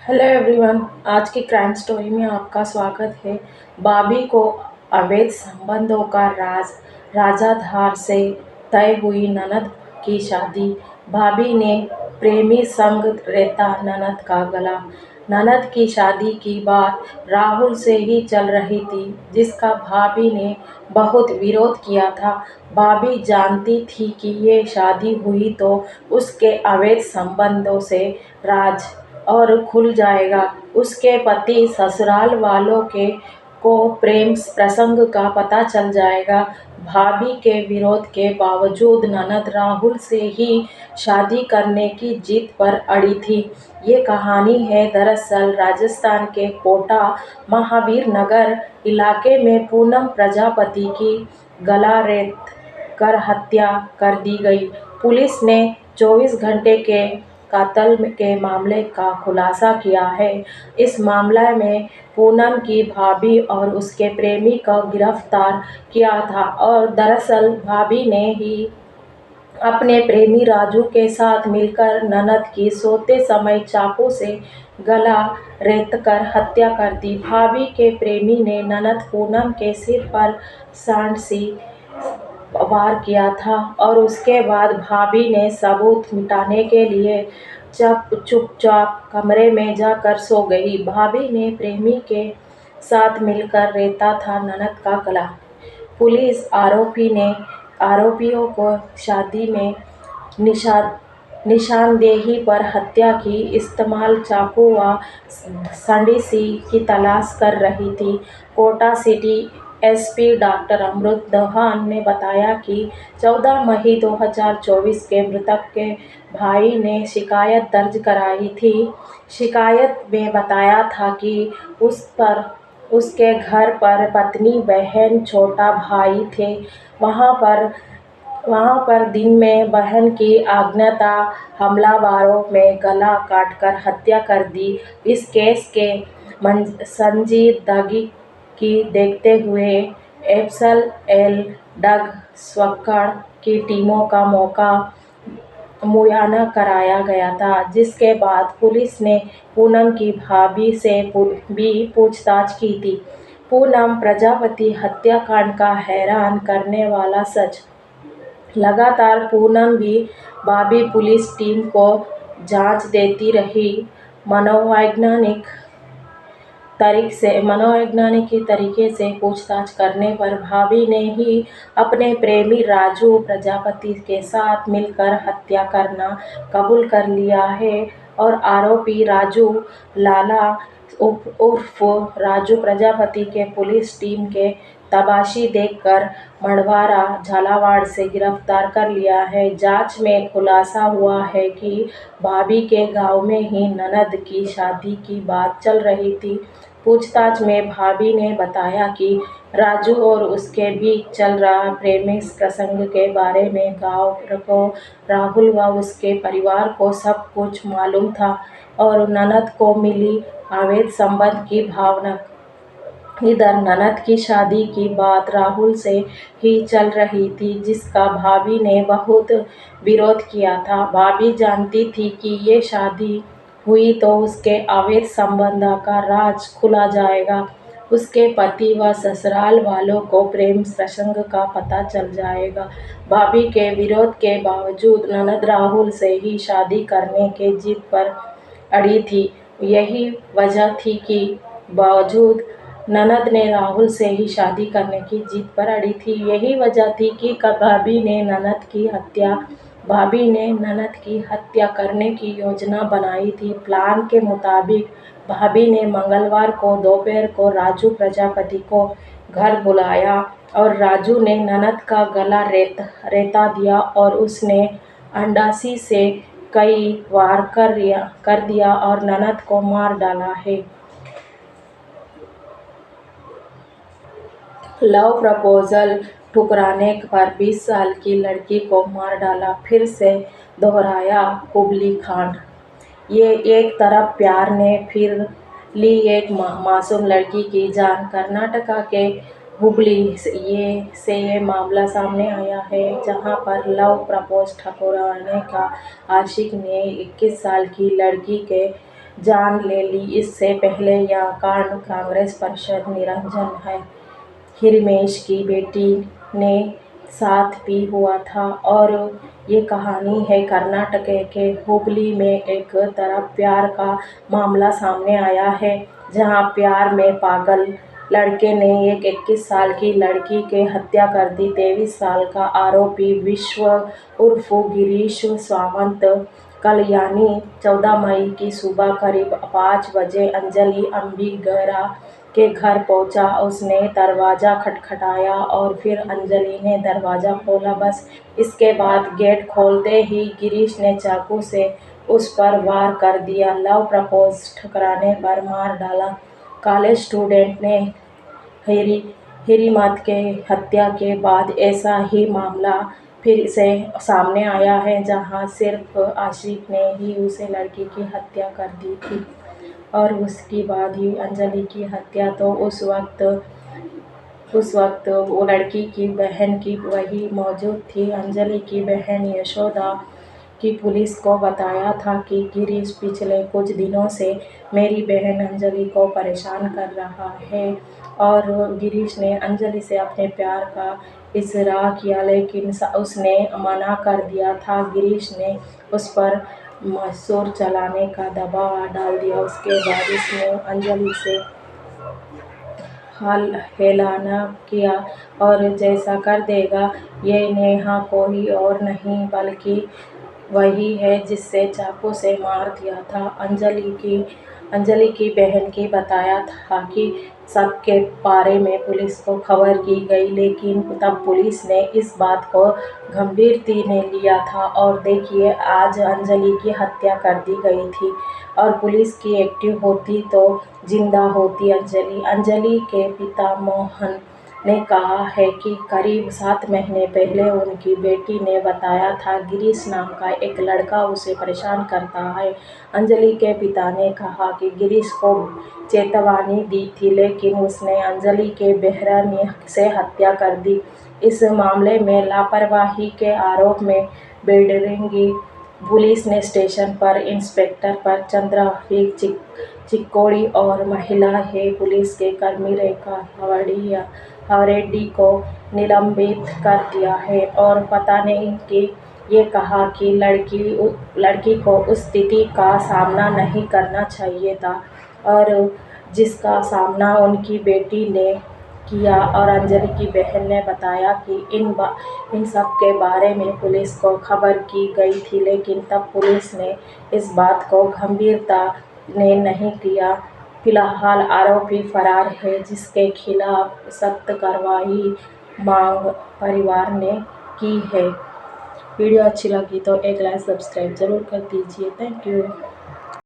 Hello everyone. आज की crime story में आपका स्वागत है। बॉबी को अवैध संबंधों का राज। राजाधार से तय हुई ननद की शादी। भाभी ने प्रेमी संग रेता ननद का गला। ननद की शादी की बात राहुल से ही चल रही थी, जिसका भाभी ने बहुत विरोध किया था। भाभी जानती थी कि ये शादी हुई तो उसके अवैध संबंधों से राज और खुल जाएगा। उसके पति ससुराल वालों के को प्रेम प्रसंग का पता चल जाएगा। भाभी के विरोध के बावजूद ननद राहुल से ही शादी करने की जिद पर अड़ी थी। ये कहानी है दरअसल राजस्थान के कोटा महावीर नगर इलाके में पूनम प्रजापति की गला रेत कर हत्या कर दी गई। पुलिस ने 24 घंटे के कत्ल के मामले का खुलासा किया है। इस मामले में पूनम की भाभी और उसके प्रेमी को गिरफ्तार किया था और दरअसल भाभी ने ही अपने प्रेमी राजू के साथ मिलकर ननद की सोते समय चाकू से गला रेतकर हत्या कर दी। भाभी के प्रेमी ने ननद पूनम के सिर पर सांड वार किया था और उसके बाद भाभी ने सबूत मिटाने के लिए चुपचाप कमरे में जाकर सो गई। भाभी ने प्रेमी के साथ मिलकर रेता था ननद का गला। पुलिस आरोपियों को शादी में निशानदेही पर हत्या की इस्तेमाल चाकू व संडीसी की तलाश कर रही थी। कोटा सिटी एसपी डॉक्टर अमृत दोहान ने बताया कि 14 मई 2024 के मृतक के भाई ने शिकायत दर्ज कराई थी। शिकायत में बताया था कि उसके घर पर पत्नी, बहन, छोटा भाई थे। वहां पर दिन में बहन की अज्ञात हमलावरों ने गला काटकर हत्या कर दी। इस केस के संजीदगी की देखते हुए एफएसएल डग स्क्वाड की टीमों का मौका मुआयना कराया गया था, जिसके बाद पुलिस ने पूनम की भाभी से भी पूछताछ की थी। पूनम प्रजापति हत्याकांड का हैरान करने वाला सच। लगातार पूनम भी भाभी पुलिस टीम को जांच देती रही। मनोवैज्ञानिक तरीके से पूछताछ करने पर भाभी ने ही अपने प्रेमी राजू प्रजापति के साथ मिलकर हत्या करना कबूल कर लिया है और आरोपी राजू लाला उर्फ राजू प्रजापति के पुलिस टीम के तलाशी देकर मंडवारा झालावाड़ से गिरफ्तार कर लिया है। जांच में खुलासा हुआ है कि भाभी के गांव में ही ननद की शादी की बात चल रही थी। पूछताछ में भाभी ने बताया कि राजू और उसके बीच चल रहा प्रेमी प्रसंग के बारे में गांव को, राहुल व उसके परिवार को सब कुछ मालूम था और ननद को मिली अवैध संबंध की भावना। इधर ननद की शादी की बात राहुल से ही चल रही थी, जिसका भाभी ने बहुत विरोध किया था। भाभी जानती थी कि ये शादी हुई तो उसके अवैध संबंध का राज खुला जाएगा। उसके पति व ससुराल वालों को प्रेम प्रसंग का पता चल जाएगा। भाभी के विरोध के बावजूद ननद राहुल से ही शादी करने के जिद पर अड़ी थी। यही वजह थी कि बावजूद ननद ने राहुल से ही शादी करने की जिद पर अड़ी थी। यही वजह थी कि भाभी ने ननद की हत्या करने की योजना बनाई थी। प्लान के मुताबिक भाभी ने मंगलवार को दोपहर को राजू प्रजापति को घर बुलाया और राजू ने ननद का गला रेता दिया और उसने अंडासी से कई वार कर दिया और ननद को मार डाला है। लव प्रपोजल ठुकराने पर 20 साल की लड़की को मार डाला, फिर से दोहराया कुबली कांड। ये एक तरफ प्यार ने फिर ली एक मासूम लड़की की जान। कर्नाटका के हुबली से ये मामला सामने आया है, जहां पर लव प्रपोज ठुकराने का आशिक ने 21 साल की लड़की के जान ले ली। इससे पहले यह कांड कांग्रेस पार्षद निरंजन हिरमेश की बेटी ने साथ भी हुआ था। और ये कहानी है कर्नाटक के हुबली में। एक तरफ प्यार का मामला सामने आया है, जहां प्यार में पागल लड़के ने एक 21 साल की लड़की की हत्या कर दी। 23 साल का आरोपी विश्व उर्फ गिरीश सावंत कल यानी 14 मई की सुबह करीब 5 बजे अंजलि अंबिगरा के घर पहुंचा। उसने दरवाज़ा खटखटाया और फिर अंजलि ने दरवाज़ा खोला। बस इसके बाद गेट खोलते ही गिरीश ने चाकू से उस पर वार कर दिया। लव प्रपोज ठुकराने पर मार डाला। कॉलेज स्टूडेंट ने हिरिमत के हत्या के बाद ऐसा ही मामला फिर से सामने आया है, जहां सिर्फ आशिक ने ही उसे लड़की की हत्या कर दी थी। और उसके बाद ही अंजलि की हत्या। तो उस वक्त वो लड़की की बहन की वही मौजूद थी। अंजलि की बहन यशोदा की पुलिस को बताया था कि गिरीश पिछले कुछ दिनों से मेरी बहन अंजलि को परेशान कर रहा है। और गिरीश ने अंजलि से अपने प्यार का इजहार किया, लेकिन उसने मना कर दिया था। गिरीश ने उस पर मसूर चलाने का दबाव डाल दिया। उसके बाद उसने अंजलि से हेलाना किया और जैसा कर देगा। ये नेहा कोई और नहीं बल्कि वही है जिससे चाकू से मार दिया था। अंजलि की बहन की बताया था कि सबके बारे में पुलिस को खबर की गई, लेकिन तब पुलिस ने इस बात को गंभीरता ने लिया था। और देखिए, आज अंजलि की हत्या कर दी गई थी और पुलिस की एक्टिव होती तो जिंदा होती अंजलि। अंजलि के पिता मोहन ने कहा है कि करीब 7 महीने पहले उनकी बेटी ने बताया था गिरीश नाम का एक लड़का उसे परेशान करता है। अंजलि के पिता ने कहा कि गिरीश को चेतावनी दी थी, लेकिन उसने अंजलि के बेरहमी से हत्या कर दी। इस मामले में लापरवाही के आरोप में बेडरेंगी पुलिस ने स्टेशन पर इंस्पेक्टर पर चंद्रवी चिक्कोड़ी और महिला है पुलिस के कर्मी रेखा हवरेड्डी को निलंबित कर दिया है। और पता नहीं कि ये कहा कि लड़की को उस स्थिति का सामना नहीं करना चाहिए था, और जिसका सामना उनकी बेटी ने किया। और अंजलि की बहन ने बताया कि इन सब के बारे में पुलिस को खबर की गई थी, लेकिन तब पुलिस ने इस बात को गंभीरता ने नहीं लिया। फिलहाल आरोपी फरार है, जिसके खिलाफ सख्त कार्रवाई मांग परिवार ने की है। वीडियो अच्छी लगी तो एक लाइक सब्सक्राइब जरूर कर दीजिए। Thank you.